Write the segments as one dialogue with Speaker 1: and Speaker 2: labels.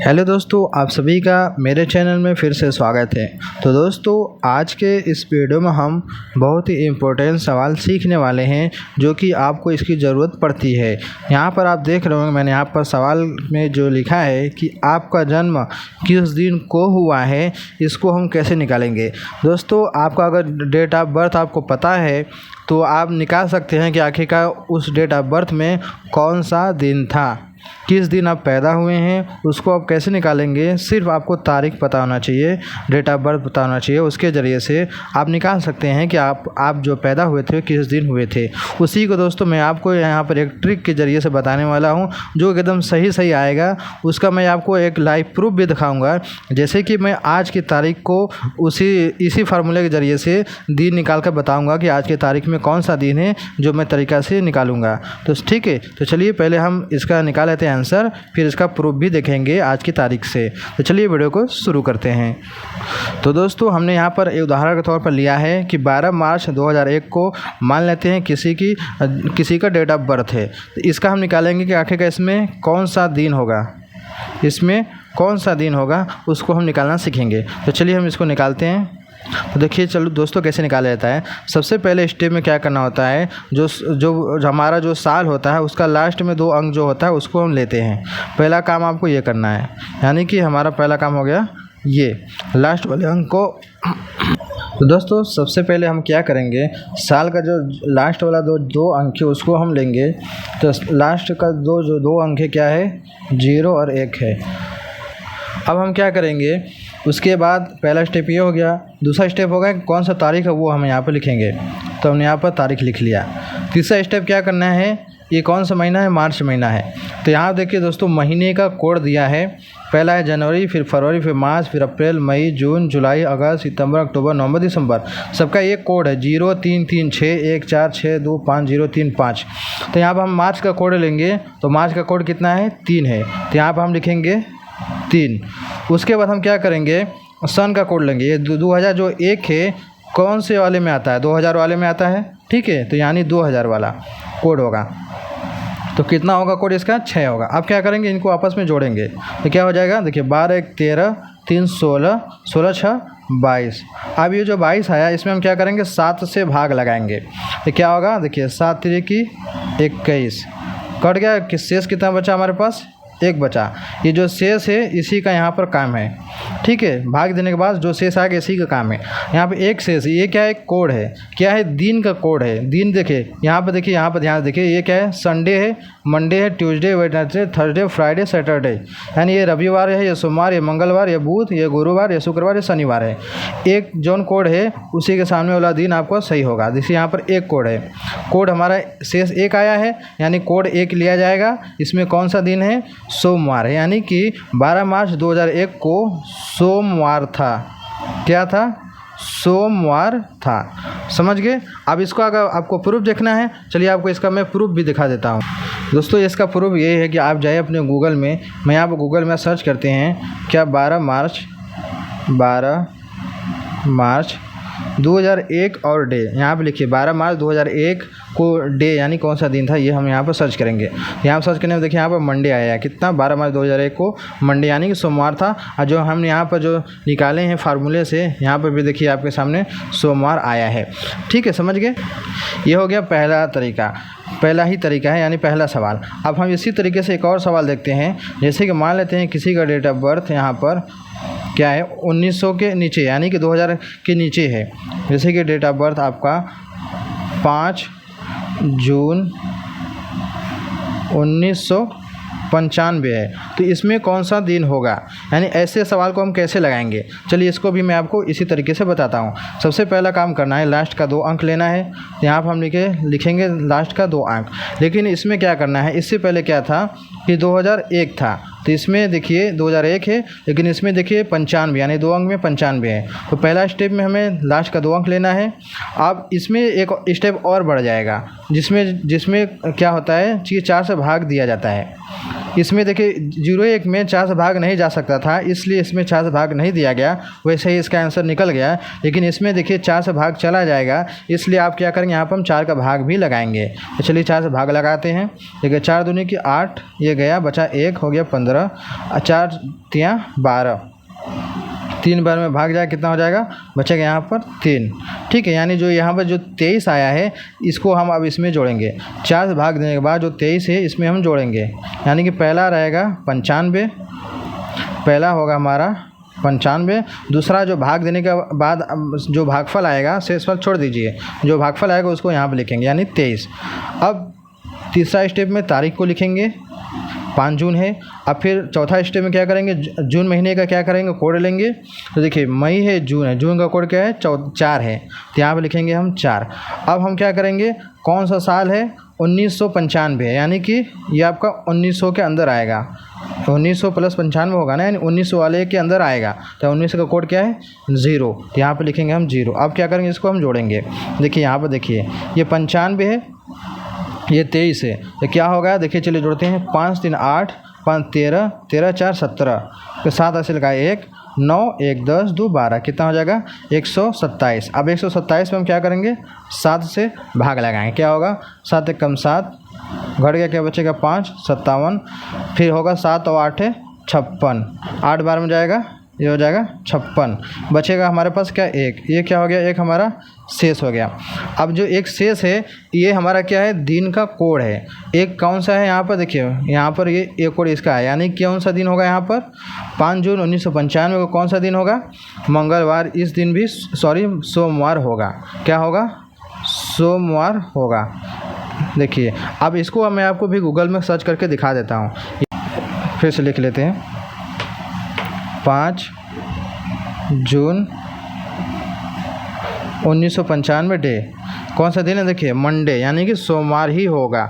Speaker 1: Hello दोस्तों, आप सभी का मेरे चैनल में फिर से स्वागत है। तो दोस्तों, आज के इस वीडियो में हम बहुत ही इम्पोर्टेंट सवाल सीखने वाले हैं जो कि आपको इसकी ज़रूरत पड़ती है। यहाँ पर आप देख रहे होंगे, मैंने यहाँ पर सवाल में जो लिखा है कि आपका जन्म किस दिन को हुआ है, इसको हम कैसे निकालेंगे। दोस्तों, आपका अगर डेट ऑफ बर्थ आपको पता है तो आप निकाल सकते हैं कि आखिरकार उस डेट ऑफ बर्थ में कौन सा दिन था, किस दिन आप पैदा हुए हैं। उसको आप कैसे निकालेंगे, सिर्फ आपको तारीख पता होना चाहिए, डेट ऑफ बर्थ पता होना चाहिए। उसके ज़रिए से आप निकाल सकते हैं कि आप जो पैदा हुए थे किस दिन हुए थे। उसी को दोस्तों मैं आपको यहाँ पर एक ट्रिक के ज़रिए से बताने वाला हूँ जो एकदम सही आएगा। उसका मैं आपको एक लाइव प्रूफ भी दिखाऊँगा। जैसे कि मैं आज की तारीख को इसी फार्मूले के ज़रिए से दिन निकाल कर बताऊँगा कि आज की तारीख में कौन सा दिन है जो मैं तरीक़ा से निकालूँगा। तो ठीक है, तो चलिए पहले हम इसका निकाल लेते हैं आंसर, फिर इसका प्रूफ भी देखेंगे आज की तारीख से। तो चलिए वीडियो को शुरू करते हैं। तो दोस्तों, हमने यहाँ पर एक उदाहरण के तौर पर लिया है कि 12 मार्च 2001 को मान लेते हैं किसी का डेट ऑफ बर्थ है। तो इसका हम निकालेंगे कि आखिरकार इसमें कौन सा दिन होगा, इसमें कौन सा दिन होगा, उसको हम निकालना सीखेंगे। तो चलिए हम इसको निकालते हैं। तो देखिए चलो दोस्तों कैसे निकाला जाता है। सबसे पहले स्टेप में क्या करना होता है, जो हमारा जो साल होता है उसका लास्ट में 2 अंक जो होता है उसको हम लेते हैं। पहला काम आपको ये करना है, यानी कि हमारा पहला काम हो गया ये लास्ट वाले अंक को। तो दोस्तों सबसे पहले हम क्या करेंगे, साल का जो लास्ट वाला दो अंक है उसको हम लेंगे। तो लास्ट का जो 2 अंक है क्या है, 0 और 1 है। अब हम क्या करेंगे, उसके बाद पहला स्टेप ये हो गया। दूसरा स्टेप होगा कि कौन सा तारीख है वो हम यहाँ पर लिखेंगे। तो हमने यहाँ पर तारीख लिख लिया। तीसरा स्टेप क्या करना है, ये कौन सा महीना है, मार्च महीना है। तो यहाँ देखिए दोस्तों, महीने का कोड दिया है। पहला है जनवरी, फिर फरवरी, फिर मार्च, फिर अप्रैल, मई, जून, जुलाई, अगस्त, सितंबर, अक्टूबर, नवंबर, दिसंबर। सबका एक कोड है 033614625035। तो यहाँ पर हम मार्च का कोड लेंगे। तो मार्च का कोड कितना है, 3 है। तो यहाँ पर हम लिखेंगे 3। उसके बाद हम क्या करेंगे, सन का कोड लेंगे। ये 2000 जो 1 है कौन से वाले में आता है, 2000 वाले में आता है, ठीक है। तो यानी 2000 वाला कोड होगा। तो कितना होगा कोड इसका, 6 होगा। अब क्या करेंगे, इनको आपस में जोड़ेंगे। तो क्या हो जाएगा, देखिए 12 1 13 3 16 16 6 22। अब ये जो 22 आया इसमें हम क्या करेंगे, 7 से भाग लगाएंगे। तो क्या होगा, देखिए 7 3 21 कट गया। शेष कितना बचा हमारे पास, 1 बचा। ये जो शेष है इसी का यहाँ पर काम है, ठीक है। भाग देने के बाद जो शेष आएगा इसी का काम है। यहाँ पे एक शेष, ये क्या है, कोड है, क्या है, दिन का कोड है। दिन देखिए यहाँ पर, देखिए यहाँ पर ध्यान देखिए, ये क्या है, संडे है, मंडे है, Tuesday, Wednesday, Thursday, Friday, Saturday. यानी ये रविवार है, ये सोमवार, ये मंगलवार, ये बुध, ये गुरुवार, ये शुक्रवार, ये शनिवार है। एक जौन कोड है उसी के सामने वाला दिन आपको सही होगा। देखिए यहाँ पर एक कोड है, कोड हमारा शेष 1 आया है, यानी कोड 1 लिया जाएगा। इसमें कौन सा दिन है, सोमवार है। यानी कि 12 मार्च 2001 को सोमवार था। क्या था, सोमवार था। समझ गए। अब इसको अगर आपको प्रूफ देखना है, चलिए आपको इसका मैं प्रूफ भी दिखा देता हूँ। दोस्तों इसका प्रूफ ये है कि आप जाए अपने गूगल में, मैं यहाँ पर गूगल में सर्च करते हैं क्या 12 मार्च 2001 और डे, यहाँ पे लिखिए 12 मार्च 2001 को डे यानी कौन सा दिन था, ये हम यहाँ पर सर्च करेंगे। यहाँ पर सर्च करने में देखिए यहाँ पर मंडे आया है, कितना, 12 मार्च 2001 को मंडे यानी कि सोमवार था। और जो हम यहाँ पर जो निकाले हैं फार्मूले से, यहाँ पर भी देखिए आपके सामने सोमवार आया है, ठीक है। समझ गए। ये हो गया पहला तरीका, पहला ही तरीका है, यानी पहला सवाल। अब हम इसी तरीके से एक और सवाल देखते हैं। जैसे कि मान लेते हैं किसी का डेट ऑफ बर्थ यहाँ पर क्या है, 1900 के नीचे, यानी कि 2000 के नीचे है। जैसे कि डेट ऑफ बर्थ आपका 5 जून 1995 है। तो इसमें कौन सा दिन होगा, यानी ऐसे सवाल को हम कैसे लगाएंगे, चलिए इसको भी मैं आपको इसी तरीके से बताता हूँ। सबसे पहला काम करना है, लास्ट का 2 अंक लेना है। यहाँ पर हम लिखेंगे लास्ट का 2 अंक। लेकिन इसमें क्या करना है, इससे पहले क्या था कि 2001 था। तो इसमें देखिए 2001 है, लेकिन इसमें देखिए 95 यानी 2 अंक में 95 है। तो पहला स्टेप में हमें लास्ट का 2 अंक लेना है। अब इसमें एक स्टेप और बढ़ जाएगा, जिसमें क्या होता है कि 4 से भाग दिया जाता है। इसमें देखिए 01 में 4 से भाग नहीं जा सकता था, इसलिए इसमें 4 से भाग नहीं दिया गया, वैसे ही इसका आंसर निकल गया। लेकिन इसमें देखिए 4 से भाग चला जाएगा, इसलिए आप क्या करेंगे, यहाँ पर हम 4 का भाग भी लगाएंगे। तो चलिए 4 से भाग लगाते हैं। देखिए 4 दूनी की 8, ये गया, बचा 1, हो गया 15, 4 तियाँ 12, 3 बार में भाग जाए कितना हो जाएगा, बचेगा यहाँ पर 3। ठीक है, यानी जो यहाँ पर जो 23 आया है इसको हम अब इसमें जोड़ेंगे। 4 से भाग देने के बाद जो 23 है इसमें हम जोड़ेंगे, यानी कि पहला रहेगा 95, पहला होगा हमारा 95। दूसरा जो भाग देने के बाद जो भागफल आएगा, शेषफल छोड़ दीजिए, जो भागफल आएगा उसको यहाँ पर लिखेंगे, यानी 23। अब तीसरा स्टेप में तारीख को लिखेंगे, 5 जून है। अब फिर चौथा स्टेप में क्या करेंगे, जून महीने का क्या करेंगे, कोड लेंगे। तो देखिए मई है, जून है, जून का कोड क्या है, 4 है, तो यहाँ पे लिखेंगे हम 4। अब हम क्या करेंगे, कौन सा साल है, 1995 है, यानी कि ये आपका 1900 के अंदर आएगा। 1900 प्लस 95 होगा ना, यानी 1900 वाले के अंदर आएगा। तो 1900 का कोड क्या है, 0, तो यहाँ पर लिखेंगे हम 0। अब क्या करेंगे, इसको हम जोड़ेंगे। देखिए यहाँ पर देखिए ये 95 है, ये 23 है, तो क्या होगा, देखिए चलिए जोड़ते हैं। 5 3 8, 5 13, 13 4 17, तो 7 ऐसे लगाए, 1 9 1 10 2 12, कितना हो जाएगा, 127। अब 127 में हम क्या करेंगे, 7 से भाग लगाएंगे, क्या होगा, 7 1 कम 7, घट गया, क्या बचेगा 5, 57। फिर होगा 7 और 8 है 56, 8 बार में जाएगा, ये हो जाएगा 56, बचेगा हमारे पास क्या, 1, ये क्या हो गया, 1 हमारा शेष हो गया। अब जो एक शेष है ये हमारा क्या है, दिन का कोड है। एक कौन सा है यहाँ पर, देखिए यहाँ पर ये एक कोड इसका है, यानी कौन सा दिन होगा यहाँ पर, 5 जून 1995 को कौन सा दिन होगा, मंगलवार। इस दिन भी सोमवार होगा, क्या होगा, सोमवार होगा। देखिए अब इसको मैं आपको भी गूगल में सर्च करके दिखा देता हूँ, फिर से लिख लेते हैं। 5 जून 1995 डे, कौन सा दिन है, देखिए मंडे, यानी कि सोमवार ही होगा।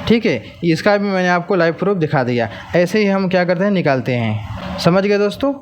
Speaker 1: ठीक है, इसका भी मैंने आपको लाइव प्रूफ दिखा दिया। ऐसे ही हम क्या करते हैं, निकालते हैं। समझ गए दोस्तों।